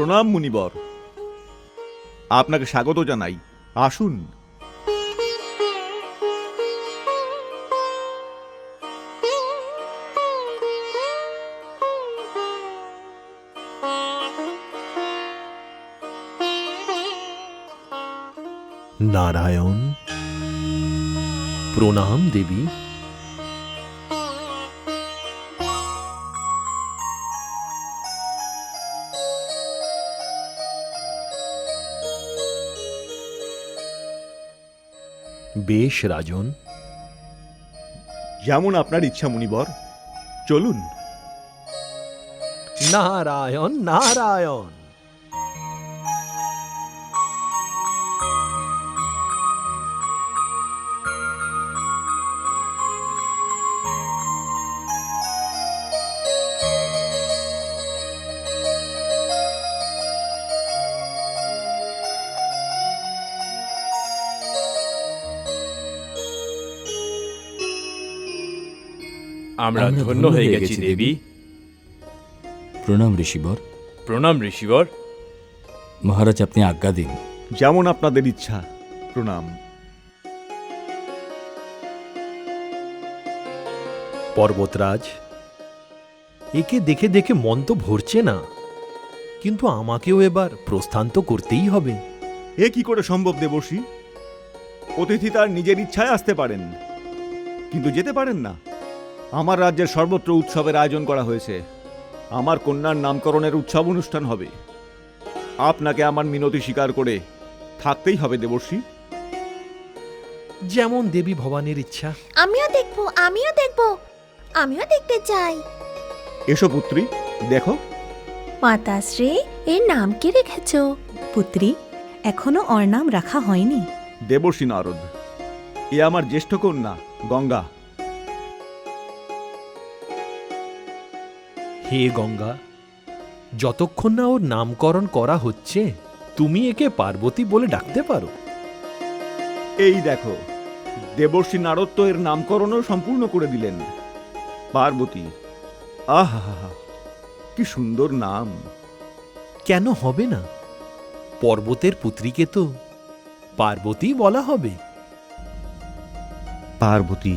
প্রণাম মুনিবর, আপনাকে স্বাগত জানাই। আসুন। নারায়ণ, প্রণাম দেবী। বেশ রাজন, যেমন আপনার ইচ্ছা মুনিবর, চলুন। নারায়ণ নারায়ণ। আমরা ধন্য হয়ে গেছি দেবী। প্রণাম ঋষিবর। প্রণাম ঋষিবর। মহারাজ, আপনি আজ্ঞা দিন। যেমন আপনাদের ইচ্ছা। প্রণাম। পর্বতরাজ, একে দেখে দেখে মন তো ভরছে না, কিন্তু আমাকেও এবার প্রস্থান তো করতেই হবে। এ কি করে সম্ভব দেবর্ষি? অতিথি তার নিজের ইচ্ছায় আসতে পারেন, কিন্তু যেতে পারেন না। আমার রাজ্যের সর্বত্র উৎসবের আয়োজন করা হয়েছে। আমার কন্যার নামকরণের উৎসব অনুষ্ঠান হবে। আপনাকে আমার মিনতি স্বীকার করে থাকতেই হবে দেবর্ষি। যেমন দেবী ভবানীর ইচ্ছা। আমিও দেখবো, আমিও দেখবো, আমিও দেখতে চাই। এসো পুত্রী, দেখো। মাতাশ্রী, এর নাম কি রেখেছো? পুত্রী, এখনো ওর নাম রাখা হয়নি। দেবর্ষি নারদ, এ আমার জ্যেষ্ঠ কন্যা গঙ্গা। হে গঙ্গা, যতক্ষণ না ওর নামকরণ করা হচ্ছে, তুমি একে পার্বতী বলে ডাকতে পারো। এই দেখো, দেবর্ষি নারদ তো এর নামকরণও সম্পূর্ণ করে দিলেন। পার্বতী। আহা, কি সুন্দর নাম। কেন হবে না? পর্বতের পুত্রীকে তো পার্বতী বলা হবে। পার্বতী।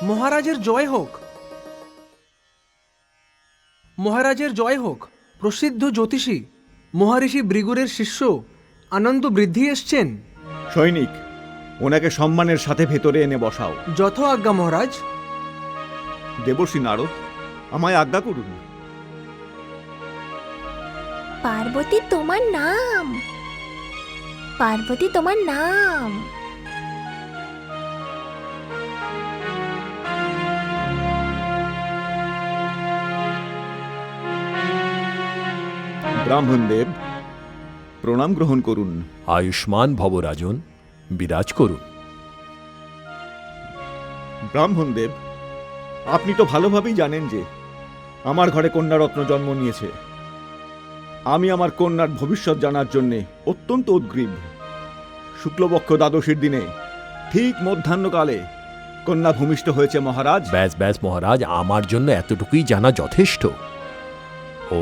মহারাজের জয় হোক, মহারাজের জয় হোক। প্রসিদ্ধ জ্যোতিষী মহারিষি ভৃগুরের শিষ্য আনন্দ বৃদ্ধি এসছেন। সৈনিক, ওনাকে সম্মানের সাথে ভেতরে এনে বসাও। যথ আজ্ঞা মহারাজ। দেবর্ষি নারদ, আমায় আজ্ঞা করুন। পার্বতী তোমার নাম, পার্বতী তোমার নাম। ব্রাহ্মণদেব, প্রণাম গ্রহণ করুন। আয়ুষ্মান ভব রাজন, বিরাজ করুন। ব্রাহ্মণদেব, আপনি তো ভালোভাবেই জানেন যে আমার ঘরে কন্যারত্ন জন্ম নিয়েছে। আমি আমার কন্যার ভবিষ্যৎ জানার জন্যে অত্যন্ত উদ্গ্রীব। শুক্লপক্ষ দ্বাদশীর দিনে ঠিক মধ্যাহ্নকালে কন্যা ভূমিষ্ঠ হয়েছে মহারাজ। ব্যাস ব্যাস মহারাজ, আমার জন্য এতটুকুই জানা যথেষ্ট। ও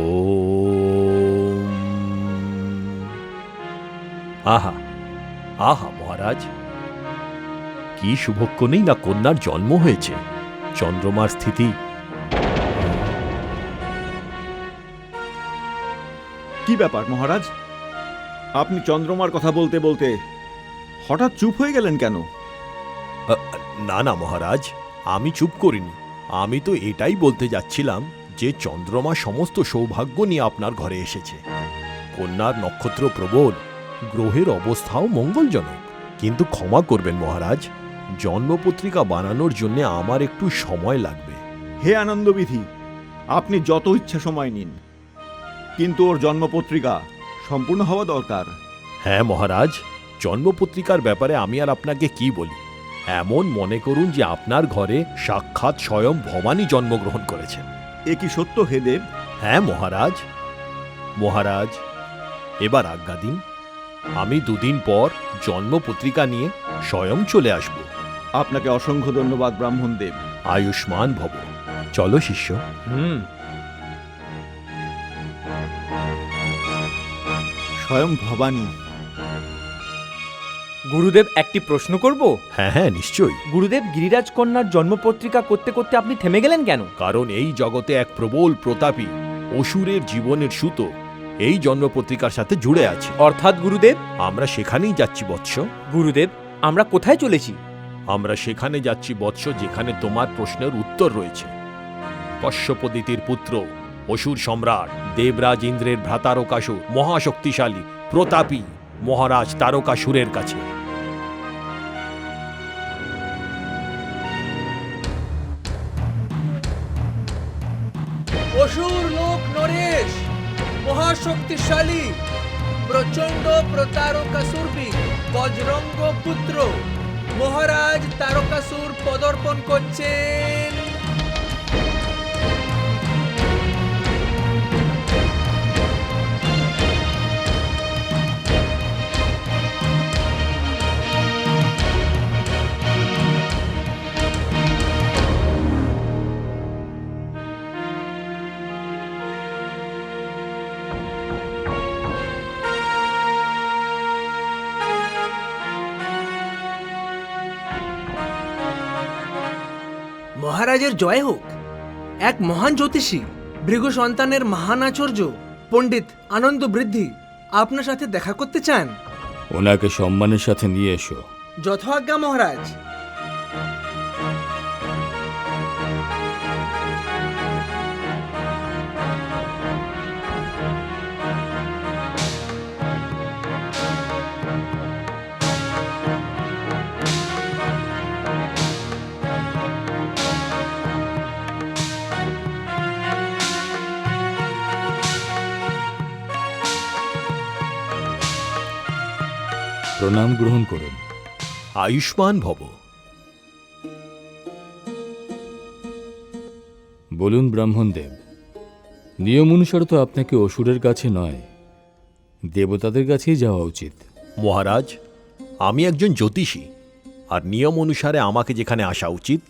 আহা আহা মহারাজ, কি শুভক্ষণেই না কন্যার জন্ম হয়েছে। চন্দ্রমার স্থিতি। কি ব্যাপার মহারাজ, আপনি চন্দ্রমার কথা বলতে বলতে হঠাৎ চুপ হয়ে গেলেন কেন? না না মহারাজ, আমি চুপ করিনি। আমি তো এটাই বলতে যাচ্ছিলাম যে চন্দ্রমা সমস্ত সৌভাগ্য নিয়ে আপনার ঘরে এসেছে। কন্যার নক্ষত্র প্রবল, গ্রহের অবস্থাও মঙ্গলজনক। কিন্তু ক্ষমা করবেন মহারাজ, জন্মপত্রিকা বানানোর জন্য আমার একটু সময় লাগবে। হে আনন্দবিধি, আপনি যত ইচ্ছা সময় নিন, কিন্তু ওর জন্মপত্রিকা সম্পূর্ণ হওয়া দরকার। হ্যাঁ মহারাজ, জন্মপত্রিকার ব্যাপারে আমি আর আপনাকে কি বলি। এমন মনে করুন যে আপনার ঘরে সাক্ষাৎ স্বয়ং ভবানী জন্মগ্রহণ করেছেন। এ কি সত্য হে দেব? হ্যাঁ মহারাজ। মহারাজ, এবার আজ্ঞা দিন, আমি দুদিন পর জন্মপত্রিকা নিয়ে স্বয়ং চলে আসব। আপনাকে অসংখ্য ধন্যবাদ ব্রাহ্মণদেব। আয়ুষ্মান ভব। চলো শিষ্য। স্বয়ং ভবানী। গুরুদেব একটি প্রশ্ন করব? হ্যাঁ হ্যাঁ, নিশ্চয়ই। গুরুদেব, গিরিরাজ কন্যার জন্মপত্রিকা করতে করতে আপনি থেমে গেলেন কেন? কারণ এই জগতে এক প্রবল প্রতাপী অসুরের জীবনের সুতো এই জন্মপত্রিকার সাথে জুড়ে আছে। অর্থাৎ গুরুদেব? আমরা সেখানেই যাচ্ছি বৎস। গুরুদেব, আমরা কোথায় চলেছি? আমরা সেখানে যাচ্ছি বৎস যেখানে তোমার প্রশ্নের উত্তর রয়েছে। কশ্যপদিতির পুত্র, অসুর সম্রাট, দেবরাজ ইন্দ্রের ভ্রাতারকাসুর, মহাশক্তিশালী প্রতাপী মহারাজ তারকাসুরের কাছে। অসুর লোক নরেশ, মহাশক্তিশালী প্রচন্ড প্রতারকাসুরবি বজ্রঙ্গ পুত্র মহারাজ তারকাসুর পদার্পণ করছেন। মহারাজের জয় হোক। এক মহান জ্যোতিষী, ভৃগু সন্তানের মহান আচার্য পণ্ডিত আনন্দ বৃদ্ধি আপনার সাথে দেখা করতে চান। ওনাকে সম্মানের সাথে নিয়ে এসো। যথাজ্ঞা মহারাজ। প্রণাম গ্রহণ করুন। আয়ুষ্মান ভব। বলুন ব্রাহ্মণদেব, নিয়ম অনুসারে তো আপনাকে অসুরের কাছে নয়, দেবতাদের কাছেই যাওয়া উচিত। মহারাজ, আমি একজন জ্যোতিষী, আর নিয়ম অনুসারে আমাকে যেখানে আসা উচিত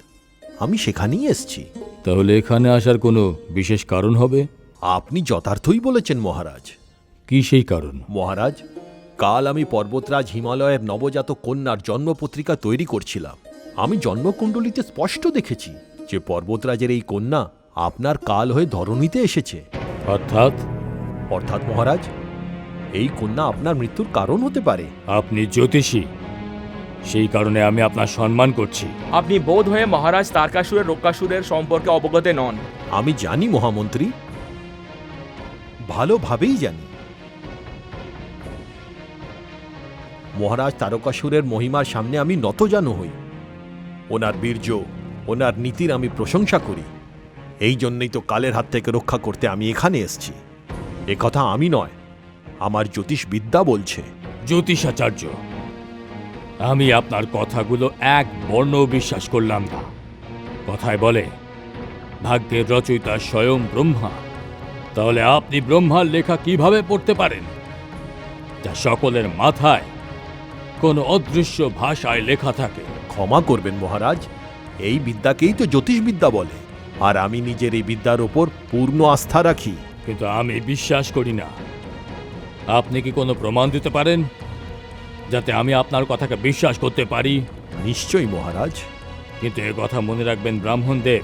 আমি সেখানেই এসছি। তাহলে এখানে আসার কোনো বিশেষ কারণ হবে? আপনি যথার্থই বলেছেন মহারাজ। কি সেই কারণ? মহারাজ, কাল আমি পর্বতরাজ হিমালয়ের নবজাত কন্যার জন্মপত্রিকা তৈরি করছিলাম। আমি জন্মকুণ্ডলিতে স্পষ্ট দেখেছি যে পর্বতরাজের এই কন্যা আপনার কাল হয়ে ধরণীতে এসেছে। অর্থাৎ মহারাজ, এই কন্যা আপনার মৃত্যুর কারণ হতে পারে। আপনি জ্যোতিষী, সেই কারণে আমি আপনার সম্মান করছি। আপনি বোধ হয়ে মহারাজ তারকাসুরের রক্ষাসুরের সম্পর্কে অবগত নন। আমি জানি মহামন্ত্রী, ভালোভাবেই জানি। মহারাজ তারকাসুরের মহিমার সামনে আমি নতজানু হই। ওনার বীর্য, ওনার নীতির আমি প্রশংসা করি। এই জন্যই তো কালের হাত থেকে রক্ষা করতে আমি এখানে এসেছি। এ কথা আমি নয়, আমার জ্যোতিষ বিদ্যা বলছে। জ্যোতিষাচার্য, আমি আপনার কথাগুলো এক বর্ণও বিশ্বাস করলাম না। কথায় বলে ভাগ্যের রচয়িতা স্বয়ং ব্রহ্মা। তাহলে আপনি ব্রহ্মার লেখা কিভাবে পড়তে পারেন, যা সকলের মাথায় কোন অদৃশ্য ভাষায় লেখা থাকে? ক্ষমা করবেন মহারাজ, এই বিদ্যাকেই তো জ্যোতিষবিদ্যা বলে, আর আমি নিজের এই বিদ্যার ওপর পূর্ণ আস্থা রাখি। কিন্তু আমি বিশ্বাস করি না। আপনি কি কোনো প্রমাণ দিতে পারেন যাতে আমি আপনার কথাকে বিশ্বাস করতে পারি? নিশ্চয়ই মহারাজ। কিন্তু এ কথা মনে রাখবেন ব্রাহ্মণদেব,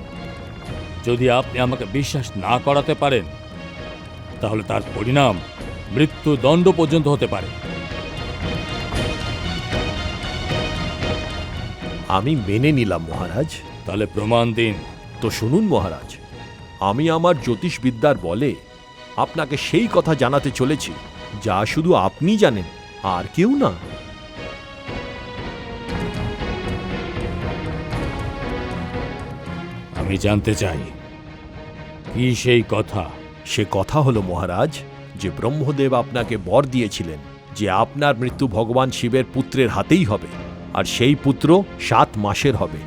যদি আপনি আমাকে বিশ্বাস না করাতে পারেন তাহলে তার পরিণাম মৃত্যুদণ্ড পর্যন্ত হতে পারে। আমি মেনে নিলাম মহারাজ। তাহলে প্রমাণ দিন। তো শুনুন মহারাজ, আমি আমার জ্যোতিষবিদ্যার বলে আপনাকে সেই কথা জানাতে চলেছি যা শুধু আপনি জানেন, আর কেউ না। আমি জানতে চাই কি সেই কথা। সে কথা হলো মহারাজ, যে ব্রহ্মদেব আপনাকে বর দিয়েছিলেন যে আপনার মৃত্যু ভগবান শিবের পুত্রের হাতেই হবে, আর সেই পুত্র 7 মাসের হবে।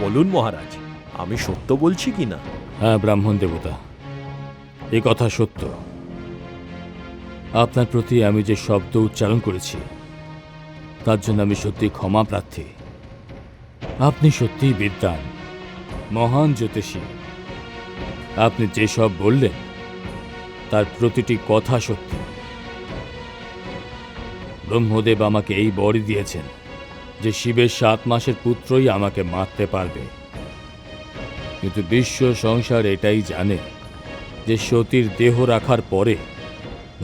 বলুন মহারাজ, আমি সত্য বলছি কি না? হ্যাঁ ব্রাহ্মণ দেবতা, এ কথা সত্য। আপনার প্রতি আমি যে শব্দ উচ্চারণ করেছি তার জন্য আমি সত্যি ক্ষমা প্রার্থী। আপনি সত্যিই বিদ্বান, মহান জ্যোতিষী। আপনি যেসব বললেন তার প্রতিটি কথা সত্যি। ব্রহ্মদেব আমাকে এই বরই দিয়েছেন যে শিবের 7 মাসের পুত্রই আমাকে মারতে পারবে। কিন্তু বিশ্ব সংসার এটাই জানে যে সতীর দেহ রাখার পরে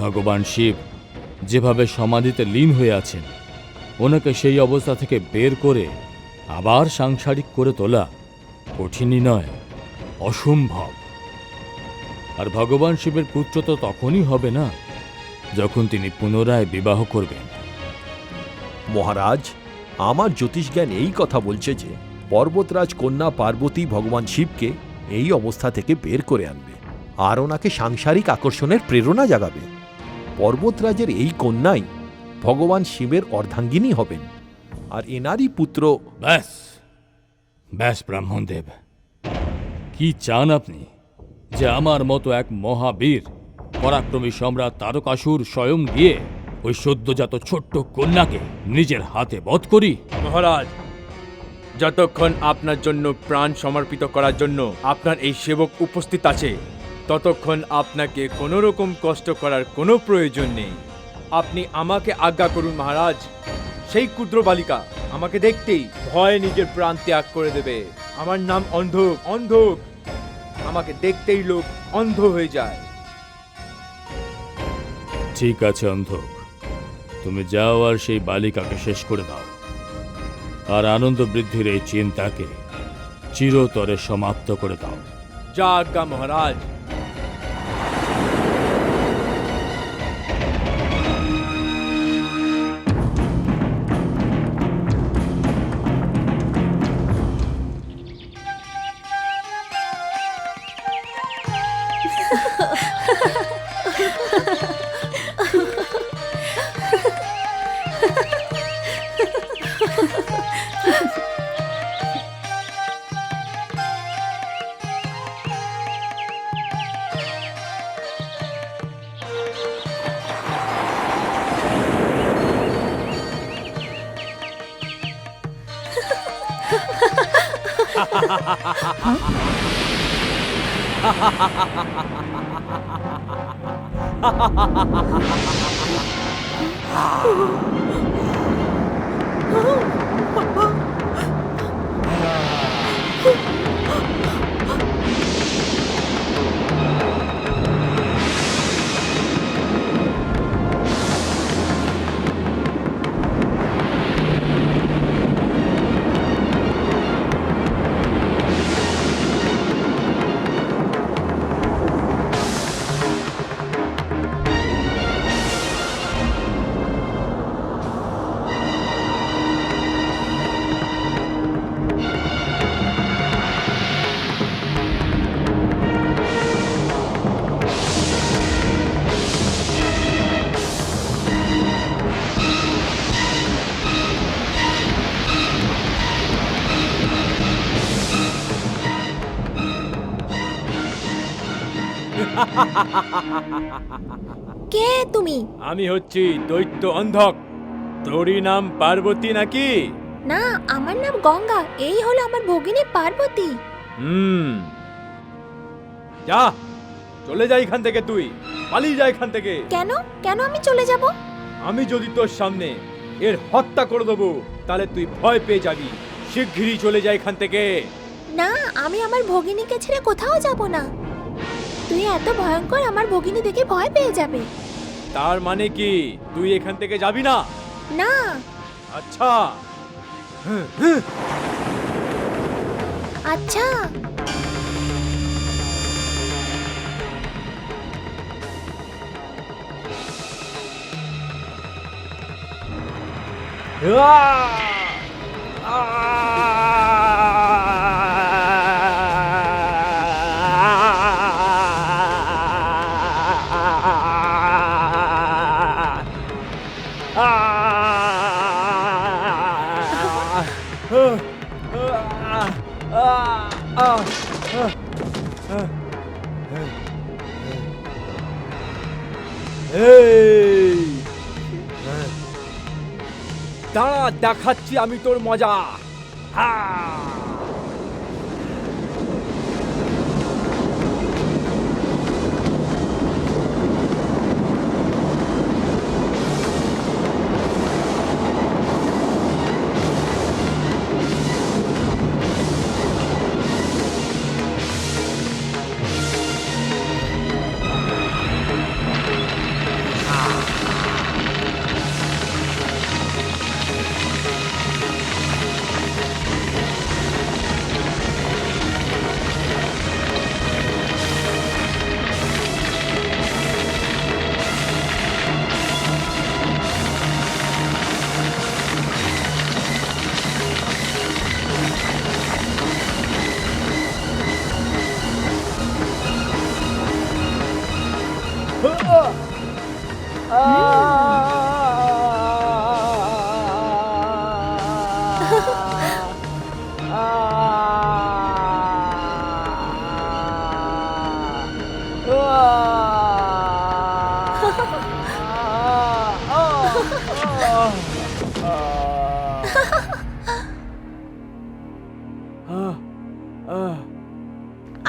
ভগবান শিব যেভাবে সমাধিতে লীন হয়ে আছেন, ওনাকে সেই অবস্থা থেকে বের করে আবার সাংসারিক করে তোলা কঠিনই নয়, অসম্ভব। আর ভগবান শিবের পুত্র তো তখনই হবে না যখন তিনি পুনরায় বিবাহ করবেন। মহারাজ, আমার জ্যোতিষজ্ঞান এই কথা বলছে যে পর্বতরাজ কন্যা পার্বতী ভগবান শিবকে এই অবস্থা থেকে বের করে আনবে আর ওনাকে সাংসারিক আকর্ষণের প্রেরণা জাগাবে। পর্বতরাজের এই কন্যাই ভগবান শিবের অর্ধাঙ্গিনী হবেন আর এনারই পুত্র। ব্যাস ব্যাস ব্রাহ্মণদেব, কি চান আপনি? যে আমার মতো এক মহাবীর পরাক্রমী সম্রাট তারকাসুর স্বয়ং গিয়ে ওই সদ্যজাত ছোট্ট কন্যাকে নিজের হাতে বধ করি? মহারাজ, যতক্ষণ আপনার জন্য প্রাণ সমর্পিত করার জন্য আপনার এই সেবক উপস্থিত আছে, ততক্ষণ আপনাকে কোনো রকম কষ্ট করার কোনো প্রয়োজন নেই। আপনি আমাকে আজ্ঞা করুন মহারাজ। সেই ক্ষুদ্র বালিকা আমাকে দেখতেই ভয়ে নিজের প্রাণ ত্যাগ করে দেবে। আমার নাম অন্ধক। অন্ধক, আমাকে দেখতেই লোক অন্ধ হয়ে যায়। ঠিক আছে অন্ধক, তুমি যাও আর সেই বালিকাকে শেষ করে দাও, আর আনন্দ বৃদ্ধির এই চিন্তাকে চিরতরে সমাপ্ত করে দাও। যা আজ্ঞা মহারাজ। কে তুমি? আমি হচ্ছি দৈত্য অন্ধক। তোরই নাম পার্বতী নাকি? না, আমার নাম গঙ্গা। এই হলো আমার ভগিনী পার্বতী। যা, চলে যা এখান থেকে। তুই পালিয়ে যা এখান থেকে। কেন কেন আমি চলে যাব? আমি যদি তোর সামনে এর হত্যা করে দেবো, তাহলে তুই ভয় পেয়ে যাবি। শিগগিরই চলে যা এখান থেকে। না, আমি আমার ভগিনীকে ছেড়ে কোথাও যাব না। তুই এত ভয়ঙ্কর, আমার ভগিনী দেখে ভয় পেয়ে যাবে। তার মানে কি তুই এখান থেকে যাবি না? না। আচ্ছা। আচ্ছা। দাঁড়া, দেখাচ্ছি আমি তোর মজা।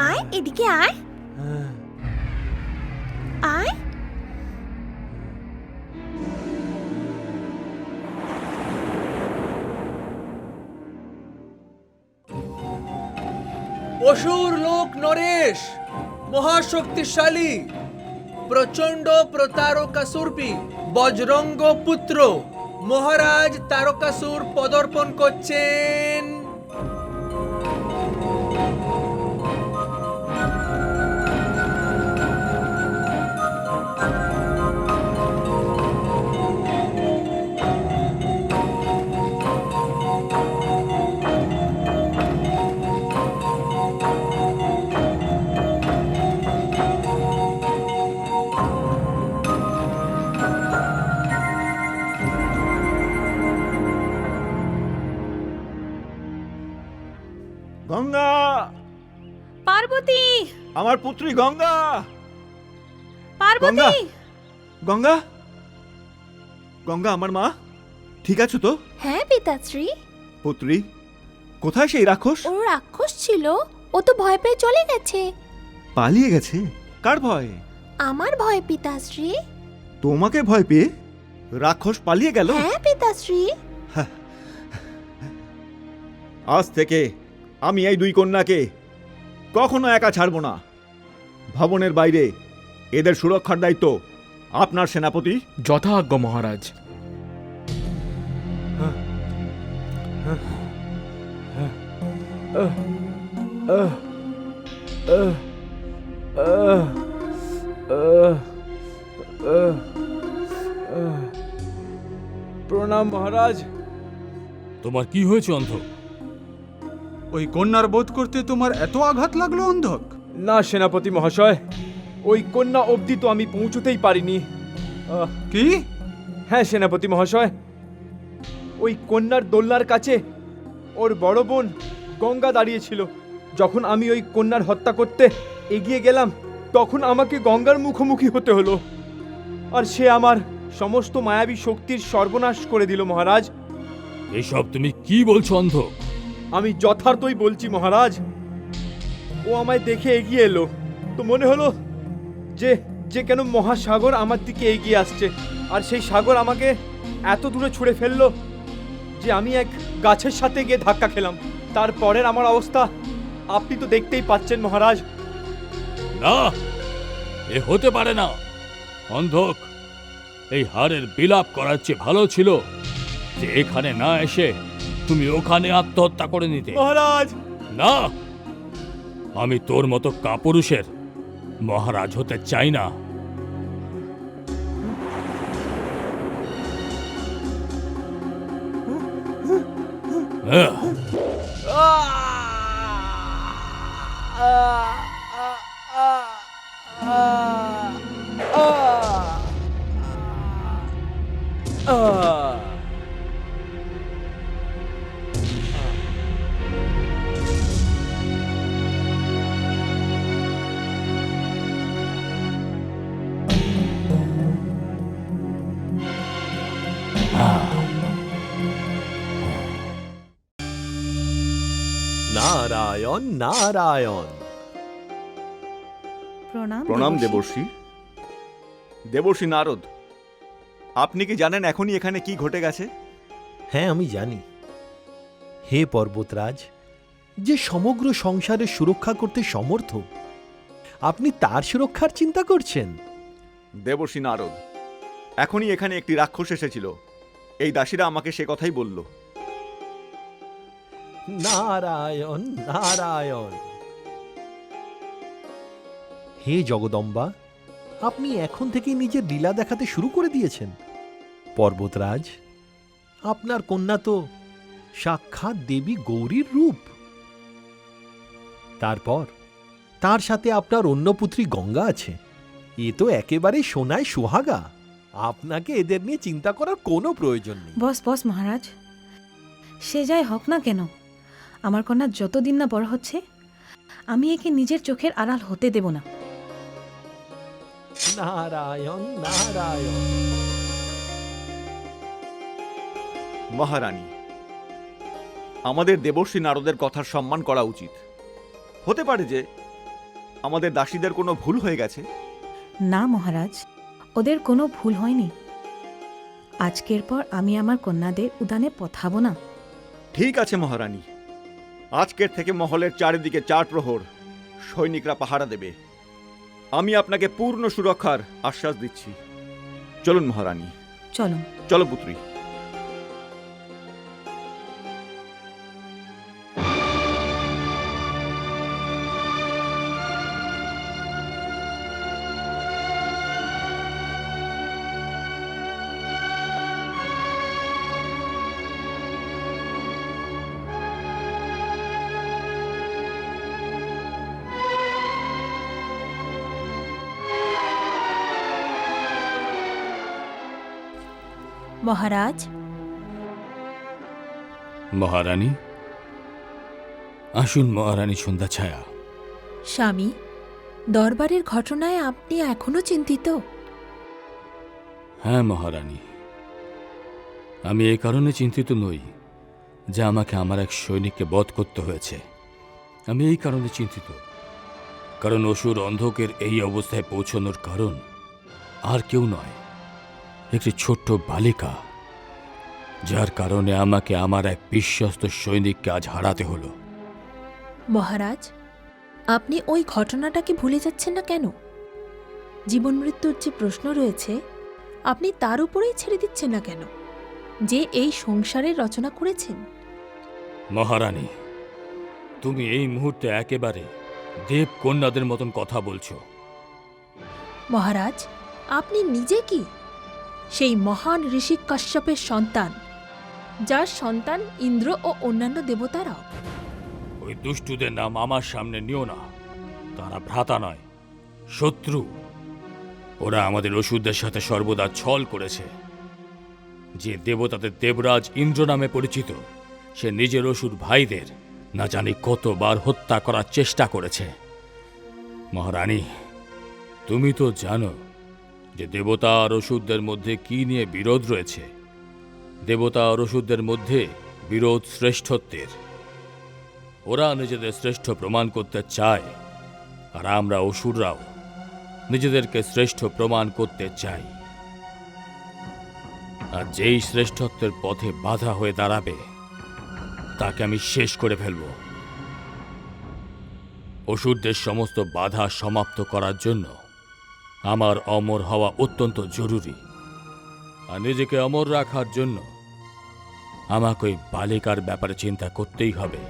আয় এদিকে আয় আয়। অসুর লোক নরেশ মহাশক্তিশালী প্রচণ্ড প্রতারকাসুরপি বজরঙ্গ পুত্র মহারাজ তারকাসুর পদার্পণ করছেন। গঙ্গা, পার্বতী, আমার পুত্রী গঙ্গা। পার্বতী, গঙ্গা, গঙ্গা আমার মা, ঠিক আছো তো? হ্যাঁ পিতাশ্রী। পুত্রী, কোথায় সেই রাক্ষস? ও রাক্ষস ছিল, ও তো ভয় পেয়ে চলে গেছে। পালিয়ে গেছে? কার ভয়? আমার ভয় পিতাশ্রী। তোমাকে ভয় পেয়ে রাক্ষস পালিয়ে গেল? হ্যাঁ পিতাশ্রী। আজ থেকে আমি এই দুই কন্যাকে কখনো একা ছাড়ব না। ভবনের বাইরে এদের সুরক্ষার দায়িত্ব আপনার সেনাপতি। যথাজ্ঞা মহারাজ। প্রণাম মহারাজ। তোমার কি হয়েছে অন্ধ? ওই কন্যার বোধ করতে তোমার এত আঘাত লাগলো অন্ধক? না সেনাপতি মহাশয়, ওই কন্যা অবধি তো আমি পৌঁছতেই পারিনি। কি? হ্যাঁ সেনাপতি মহাশয়, ওই কন্যার দোলনার কাছে ওর বড় বোন গঙ্গা দাঁড়িয়েছিল। যখন আমি ওই কন্যার হত্যা করতে এগিয়ে গেলাম, তখন আমাকে গঙ্গার মুখোমুখি হতে হলো। আর সে আমার সমস্ত মায়াবী শক্তির সর্বনাশ করে দিল মহারাজ। এসব তুমি কি বলছো অন্ধ? আমি যথার্থই বলছি মহারাজ। ও আমায় দেখে এগিয়ে এলো, তো মনে হলো যে যে কেন মহাসাগর আমার দিকে এগিয়ে আসছে। আর সেই সাগর আমাকে এত দূরে ছুঁড়ে ফেললো যে আমি এক গাছের সাথে গিয়ে ধাক্কা খেলাম। তারপরের আমার অবস্থা আপনি তো দেখতেই পাচ্ছেন মহারাজ। না, এ হতে পারে না অন্ধক। এই হারের বিলাপ করার চেয়ে ভালো ছিল যে এখানে না এসে তুমি ওখানে আত্মহত্যা করে নিতে। মহারাজ, না, আমি তোর মতো কাপুরুষের মহারাজ হতে চাই না। নারায়ণ নারায়ণ। প্রণাম প্রণাম দেবর্ষি। দেবর্ষি। দেবর্ষি নারদ, আপনি কি জানেন এখনই এখানে কি ঘটে গেছে? হ্যাঁ আমি জানি। হে পর্বতরাজ, যে সমগ্র সংসারের সুরক্ষা করতে সমর্থ, আপনি তার সুরক্ষার চিন্তা করছেন? দেবর্ষি নারদ, এখনই এখানে একটি রাক্ষস এসেছিল। এই দাসীরা আমাকে সে কথাই বলল। নারায়ণ নারায়ণ। হে জগদম্বা, আপনি এখন থেকেই নিজের লীলা দেখাতে শুরু করে দিয়েছেন। পর্বতরাজ, আপনার কন্যা তো সাক্ষাৎ দেবী গৌরীর রূপ। তারপর তার সাথে আপনার অন্য পুত্রী গঙ্গা আছে। এ তো একেবারে সোনায় সুহাগা। আপনাকে এদের নিয়ে চিন্তা করার কোনো প্রয়োজন নেই। বস বস মহারাজ, সে যাই হোক না কেন, আমার কন্যা যতদিন না বড় হচ্ছে আমি একে নিজের চোখের আড়াল হতে দেব না। নারায়ণ নারায়ণ। মহারানী, আমাদের দেবর্ষী নারদের কথার সম্মান করা উচিত। হতে পারে যে আমাদের দাসীদের কোনো ভুল হয়ে গেছে। না মহারাজ, ওদের কোনো ভুল হয়নি। আজকের পর আমি আমার কন্যাদের উদানে পথাবো না। ঠিক আছে মহারানী, আজকের থেকে মহলের চারিদিকে 4 প্রহর সৈনিকরা পাহারা দেবে। আমি আপনাকে পূর্ণ সুরক্ষার আশ্বাস দিচ্ছি। চলুন মহারানী, চলো। চলো পুত্রী। মহারাজ, মহারানী, আসুন মহারানী সন্ধ্যা ছায়া। স্বামী, দরবারের ঘটনায় আপনি এখনো চিন্তিত? হ্যাঁ মহারানী, আমি এই কারণে চিন্তিত নই যে আমাকে আমার এক সৈনিককে বধ করতে হয়েছে। আমি এই কারণে চিন্তিত কারণ অসুর অন্ধকের এই অবস্থায় পৌঁছানোর কারণ আর কেউ নয়, একটি ছোট্ট বালিকা, যার কারণে আমাকে আমার এক বিশ্বস্ত সৈনিককে আজ হারাতে হলো। মহারাজ, আপনি ওই ঘটনাটাকে ভুলে যাচ্ছেন না কেন? জীবন মৃত্যুর যে প্রশ্ন রয়েছে, আপনি তার উপরেই ছেড়ে দিচ্ছেন না কেন, যে এই সংসারের রচনা করেছেন? মহারানী, তুমি এই মুহূর্তে একেবারে দেবকন্যাদের মতন কথা বলছো। মহারাজ, আপনি নিজে কি সেই মহান ঋষি কাশ্যপের সন্তান, যার সন্তান ইন্দ্র ও অন্যান্য দেবতারাও? ওই দুষ্টুদের নাম আমার সামনে নিও না। তারা ভ্রাতা নয়, শত্রু। ওরা আমাদের অসুরদের সাথে সর্বদা ছল করেছে। যে দেবতাদের দেবরাজ ইন্দ্র নামে পরিচিত, সে নিজের অসুর ভাইদের না জানি কতবার হত্যা করার চেষ্টা করেছে। মহারানী, তুমি তো জানো যে দেবতা আর অসুরদের মধ্যে কি নিয়ে বিরোধ রয়েছে। দেবতা আর অসুরদের মধ্যে বিরোধ শ্রেষ্ঠত্বের। ওরা নিজেদের শ্রেষ্ঠ প্রমাণ করতে চায়, আর আমরা অসুররাও নিজেদেরকে শ্রেষ্ঠ প্রমাণ করতে চাই। আর যেই শ্রেষ্ঠত্বের পথে বাধা হয়ে দাঁড়াবে তাকে আমি শেষ করে ফেলব। অসুরদের সমস্ত বাধা সমাপ্ত করার জন্য আমার অমর হওয়া অত্যন্ত জরুরি। আর নিজেকে অমর রাখার জন্য আমাকে ওই বালিকার ব্যাপারে চিন্তা করতেই হবে।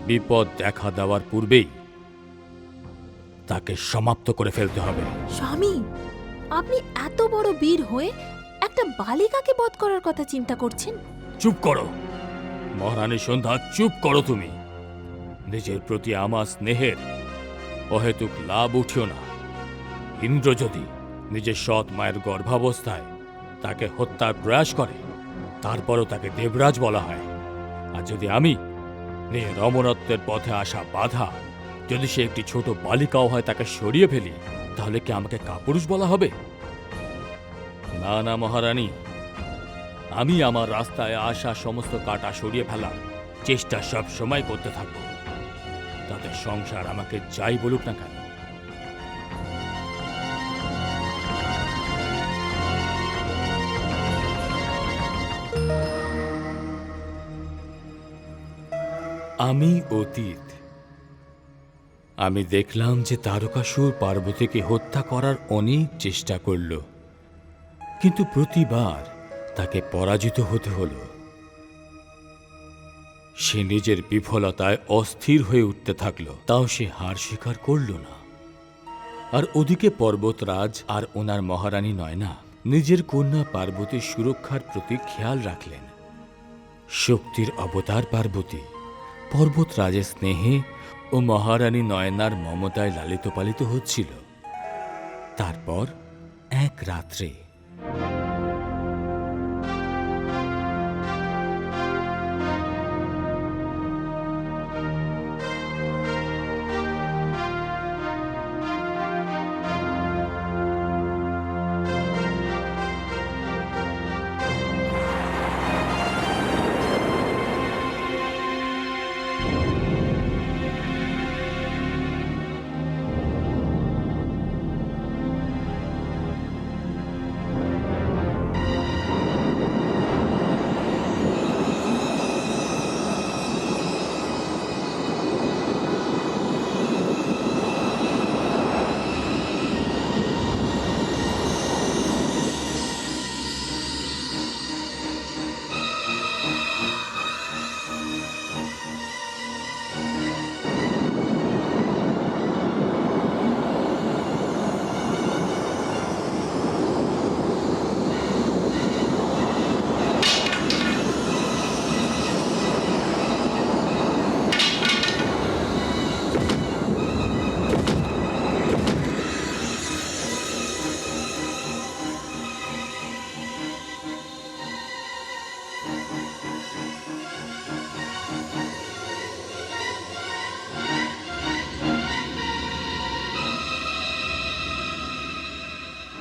বিপদ দেখা দেওয়ার পূর্বেই তাকে সমাপ্ত করে ফেলতে হবে। স্বামী, আপনি এত বড় বীর হয়ে একটা বালিকাকে বধ করার কথা চিন্তা করছেন? চুপ করো মহারানী সন্ধ্যা, চুপ করো তুমি। নিজের প্রতি আমার স্নেহের অহেতুক লাভ উঠিও না। ইন্দ্র যদি নিজের সৎ মায়ের গর্ভাবস্থায় তাকে হত্যার প্রয়াস করে, তারপরও তাকে দেবরাজ বলা হয়। আর যদি আমি নিজের অমরত্বের পথে আসা বাধা, যদি সে একটি ছোট বালিকাও হয়, তাকে সরিয়ে ফেলি, তাহলে কি আমাকে কাপুরুষ বলা হবে? না না মহারানী, আমি আমার রাস্তায় আসা সমস্ত কাঁটা সরিয়ে ফেলার চেষ্টা সব সময় করতে থাকব। তাতে সংসার আমাকে যাই বলুক না কেন। আমি অতীত। আমি দেখলাম যে তারকাসুর পার্বতীকে হত্যা করার অনেক চেষ্টা করল, কিন্তু প্রতিবার তাকে পরাজিত হতে হলো। সে নিজের বিফলতায় অস্থির হয়ে উঠতে থাকল, তাও সে হার স্বীকার করল না। আর ওদিকে পর্বতরাজ আর ওনার মহারানী নয়না নিজের কন্যা পার্বতীর সুরক্ষার প্রতি খেয়াল রাখলেন। শক্তির অবতার পার্বতী পর্বতরাজের স্নেহে ও মহারানী নয়নার মমতায় লালিত পালিত হচ্ছিল। তারপর এক রাত্রে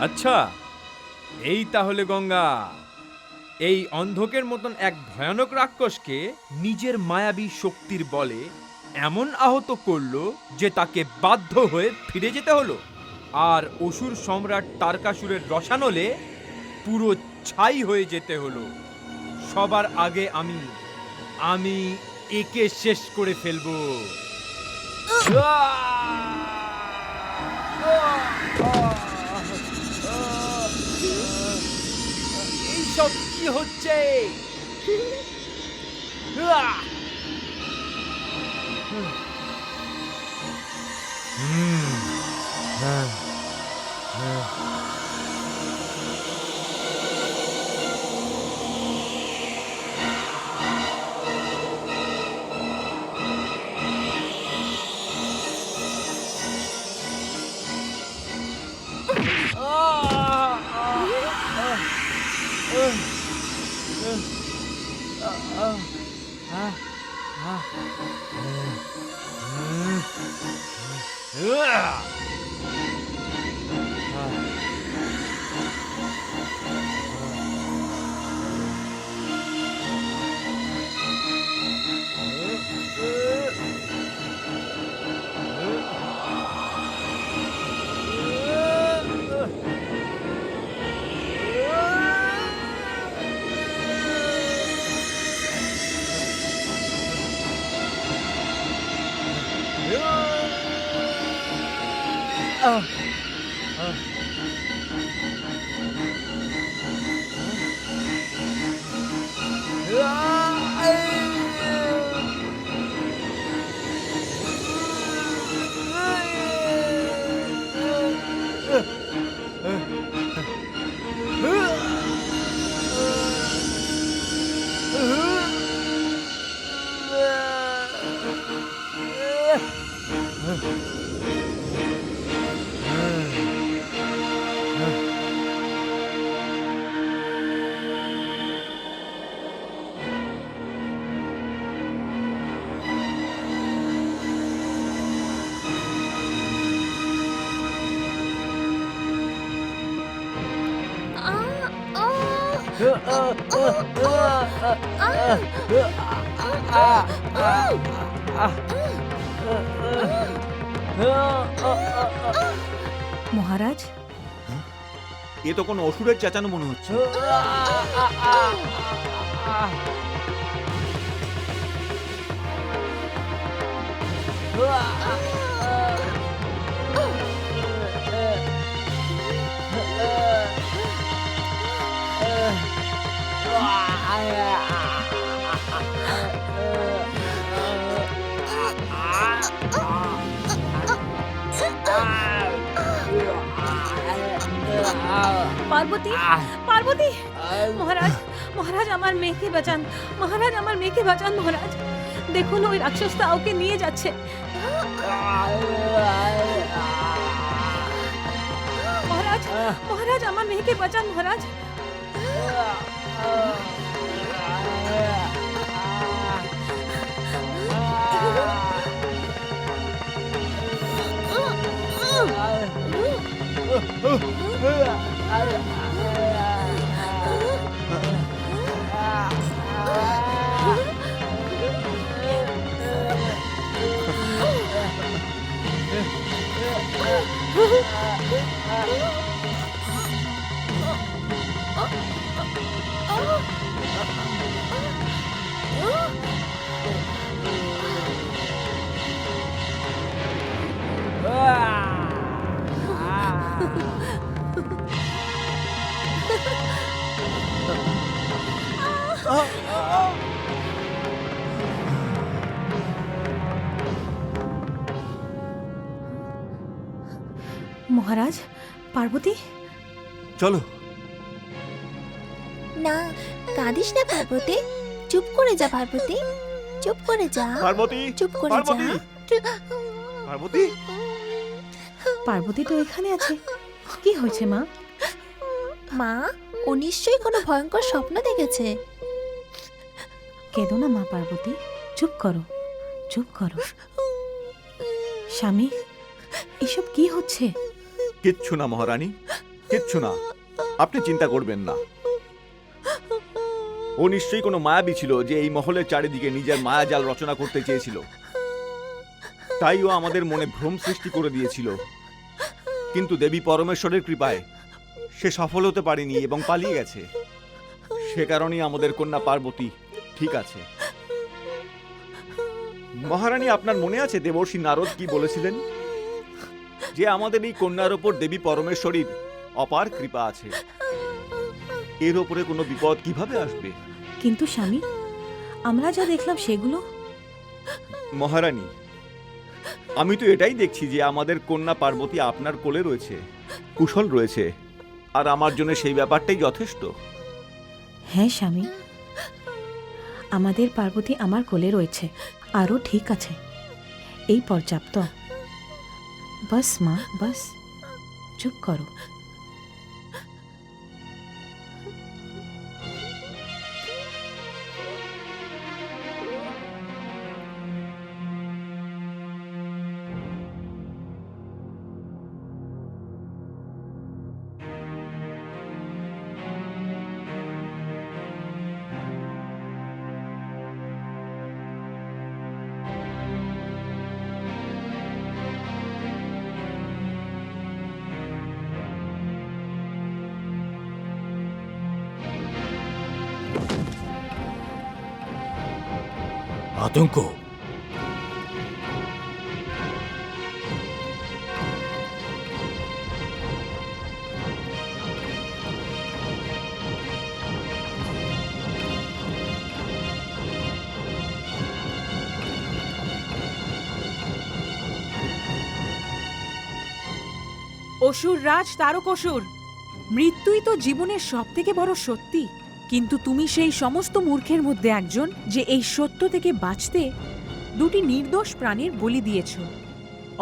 আচ্ছা, এই তাহলে গঙ্গা এই অন্ধকের মতন এক ভয়ানক রাক্ষসকে নিজের মায়াবী শক্তির বলে এমন আহত করলো যে তাকে বাধ্য হয়ে ফিরে যেতে হলো। আর অসুর সম্রাট তারকাসুরের রসানলে পুরো ছাই হয়ে যেতে হলো। সবার আগে আমি একে শেষ করে ফেলবো। এইসব কি হচ্ছে? মহারাজ, এ তো কোনো অসুরের চেঁচানো মনে হচ্ছে। পার্বতী, পার্বতী, মহারাজ, মহারাজ আমার মেয়েকে বাঁচান, মহারাজ আমার মেয়েকে বাঁচান, মহারাজ দেখুন ওই রাক্ষসটা ওকে নিয়ে যাচ্ছে। মহারাজ আমার মেয়েকে বাঁচান মহারাজ। মহারাজ, পার্বতী, চলো। না, কাঁদিস না পার্বতী, চুপ করে যা পার্বতী, চুপ করে যা, পার্বতী, চুপ করে যা। পার্বতী, পার্বতী। পার্বতী তো এখানে আছে। কি হয়েছে মা? মা, ও নিশ্চয়ই কোনো ভয়ঙ্কর স্বপ্ন দেখেছে। কেঁদো না মা পার্বতী, চুপ করো, চুপ করো। স্বামী, এসব কি হচ্ছে? কিচ্ছু না মহারানী, কিচ্ছু না, আপনি চিন্তা করবেন না। ও নিশ্চয়ই কোনো মায়াবী ছিল যে এই মহলের চারিদিকে নিজের মায়াজাল রচনা করতে চেয়েছিল। তাই ও আমাদের মনে ভ্রম সৃষ্টি করে দিয়েছিল। কিন্তু দেবী পরমেশ্বরের কৃপায় সে সফল হতে পারেনি এবং পালিয়ে গেছে। সে কারণেই আমাদের কন্যা পার্বতী ঠিক আছে। মহারানী, আপনার মনে আছে দেবর্ষি নারদ কি বলেছিলেন? যে আমাদের এই কন্যার ওপর দেবী পরমেশ্বরীর অপার কৃপা আছে, এর ওপরে কোনো বিপদ কিভাবে আসবে? কিন্তু স্বামী, আমরা যা দেখলাম সেগুলো। মহারানী, আমি তো এটাই দেখছি যে আমাদের কন্যা পার্বতী আপনার কোলে রয়েছে, কুশল রয়েছে, আর আমার জন্য সেই ব্যাপারটাই যথেষ্ট। হ্যাঁ স্বামী, আমাদের পার্বতী আমার কোলে রয়েছে, আরও ঠিক আছে, এই পর্যাপ্ত। বাস মা, বাস, চুপ করো। আতঙ্ক, অসুর রাজ তারকাসুর, মৃত্যুই তো জীবনের সবথেকে বড় সত্যি। কিন্তু তুমি সেই সমস্ত মূর্খের মধ্যে একজন যে এই সত্য থেকে বাঁচতে দুটি নির্দোষ প্রাণীর বলি দিয়েছ।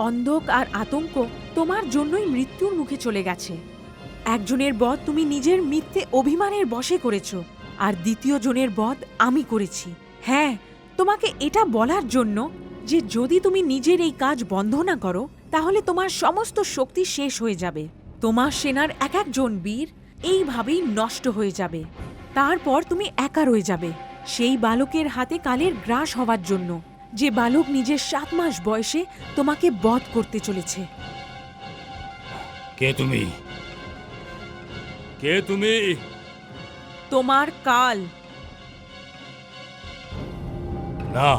অন্ধক আর আতঙ্ক তোমার জন্যই মৃত্যুর মুখে চলে গেছে। একজনের বধ তুমি নিজের মিথ্যে অভিমানের বশে করেছ, আর দ্বিতীয় জনের বধ আমি করেছি। হ্যাঁ, তোমাকে এটা বলার জন্য যে যদি তুমি নিজের এই কাজ বন্ধ না করো তাহলে তোমার সমস্ত শক্তি শেষ হয়ে যাবে। তোমার সেনার এক একজন বীর এইভাবেই নষ্ট হয়ে যাবে। তারপর তুমি একা রয়ে যাবে সেই বালকের হাতে কালের গ্রাস হওয়ার জন্য, যে বালক নিজের 7 মাস বয়সে তোমাকে বধ করতে চলেছে। কে তুমি? কে তুমি? তোমার কাল। না,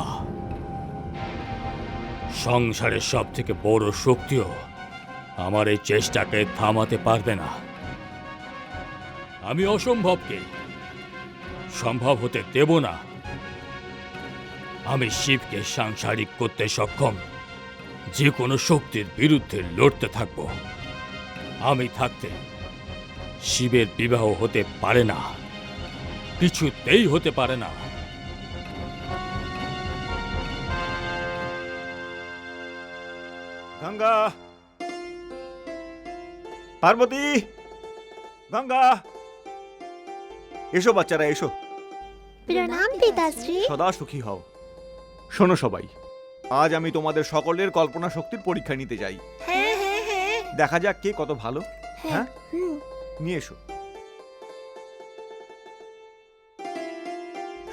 সংসারের সব থেকে বড় শক্তিও আমার এই চেষ্টাকে থামাতে পারবে না। আমি অসম্ভবকে সম্ভব হতে দেব না। আমি শিবকে সাংসারিক করতে সক্ষম, যে কোনো শক্তির বিরুদ্ধে লড়তে থাকব। আমি থাকতে শিবের বিবাহ হতে পারে না, কিছুতেই হতে পারে না। গঙ্গা, পার্বতী, গঙ্গা, এসো বাচ্চারা এসো, প্রণাম পিতাশ্রী। সদা সুখী হও। শোনো সবাই, আজ আমি তোমাদের সকলের কল্পনা শক্তির পরীক্ষা নিতে যাই। হ্যাঁ হ্যাঁ হ্যাঁ দেখা যাক কে কত ভালো। হ্যাঁ, হুম। নিয়ে এসো,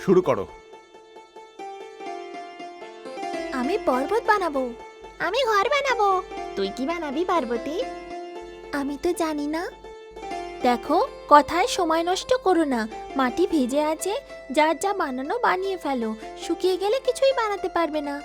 শুরু করো। আমি পর্বত বানাবো। আমি ঘর বানাবো। তুই কি বানাবি পার্বতী? আমি তো জানি না। দেখো, কথায় সময় নষ্ট করো না। মাটি ভিজে আছে, যার যা বানানো বানিয়ে ফেলো। শুকিয়ে গেলে কিছুই বানাতে পারবে না।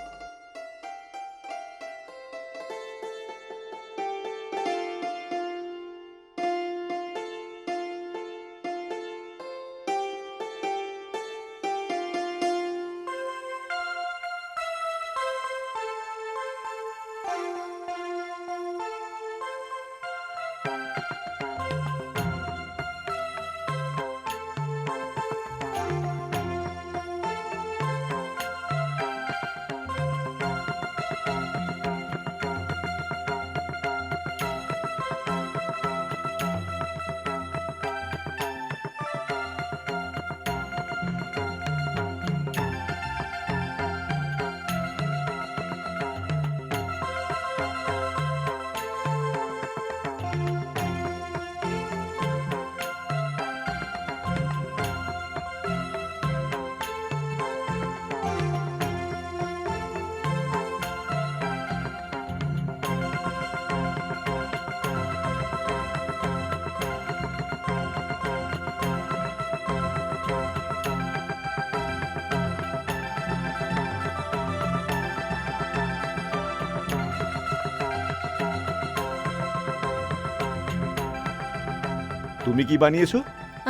তুমি কি বানিয়েছো?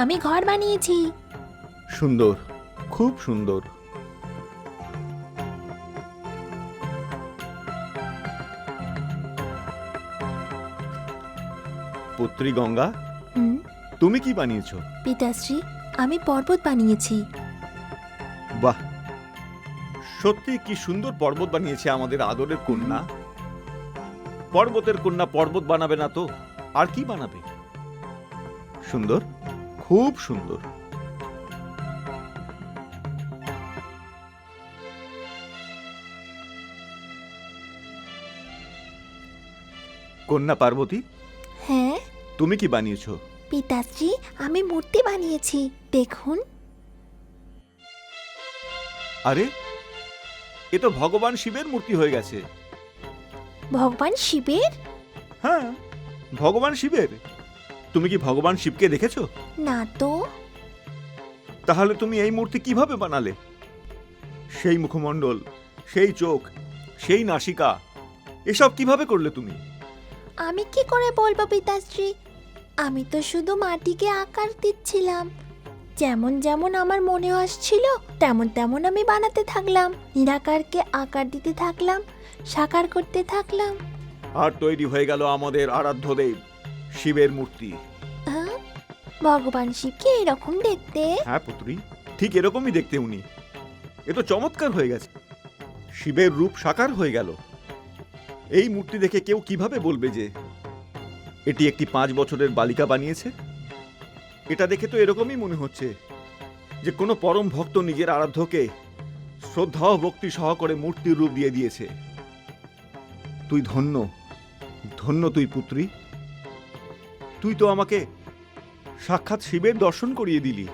আমি ঘর বানিয়েছি। সুন্দর, খুব সুন্দর। পুত্রী গঙ্গা, হুম, তুমি কি বানিয়েছো? পিতাশ্রী, আমি পর্বত বানিয়েছি। বাহ, সত্যি কি সুন্দর পর্বত বানিয়েছে আমাদের আদরের কন্যা। পর্বতের কন্যা পর্বত বানাবে না তো আর কি বানাবে? সুন্দর, খুব সুন্দর। কন্যা পার্বতী, হ্যাঁ তুমি কি বানিয়েছো? পিতাশ্রী, আমি মূর্তি বানিয়েছি। দেখুন। আরে, এ তো ভগবান শিবের মূর্তি হয়ে গেছে। ভগবান শিবের? হ্যাঁ, ভগবান শিবের। তুমি কি ভগবান শিবকে দেখেছো? না তো। তাহলে তুমি এই মূর্তি কিভাবে বানালে? সেই মুখমণ্ডল, সেই চোখ, সেই নাসিকা, এসব কিভাবে করলে তুমি? আমি কি করে বলবো পিতাশ্রী? আমি তো শুধু মাটিকে আকার দিচ্ছিলাম। যেমন যেমন আমার মনে আসছিল তেমন তেমন আমি বানাতে থাকলাম। নিরাকারকে আকার দিতে থাকলাম, সাকার করতে থাকলাম। আর তৈরি হয়ে গেল আমাদের আরাধ্য দেব শিবের মূর্তি। হ্যাঁ? ভগবান শিবকে এরকম দেখতে? হ্যাঁ পুত্রী, ঠিক এরকমই দেখতে উনি। এ তো চমৎকার হয়ে গেছে। শিবের রূপ সাকার হয়ে গেল। এই মূর্তি দেখে কেউ কিভাবে বলবে যে এটি একটি 5 বছরের বালিকা বানিয়েছে? এটা দেখে তো এরকমই মনে হচ্ছে যে কোনো পরম ভক্ত নিজের আরাধ্যকে শ্রদ্ধা ও ভক্তি সহকারে মূর্তির রূপ দিয়ে দিয়েছে। তুই ধন্য, ধন্য তুই পুত্রী। তুই তো আমাকে সাক্ষাৎ শিবের দর্শন করিয়ে দিলি।